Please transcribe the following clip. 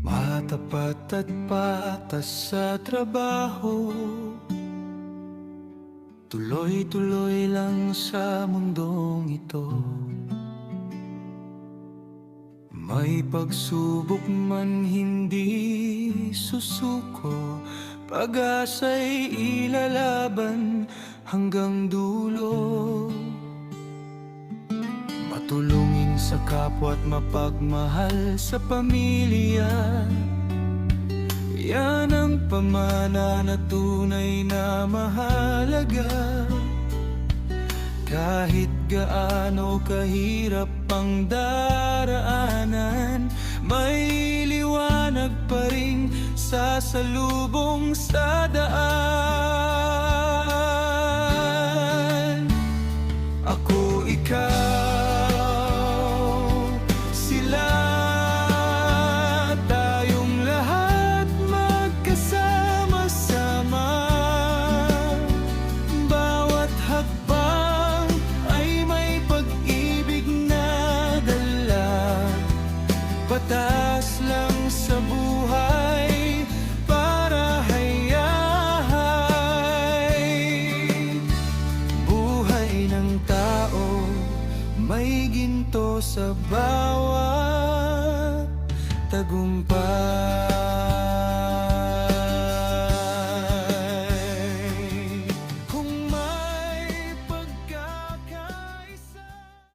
Matapat at patas sa trabaho, tuloy-tuloy lang sa mundong ito. May pagsubok man hindi susuko, pag-asa'y ilalaban hanggang dulo. Matulungin sa kapwa at mapagmahal sa pamilya, yan ang pamana na tunay na mahalaga. Kahit gaano kahirap ang daraanan, may liwanag pa ring sasalubong sa daan.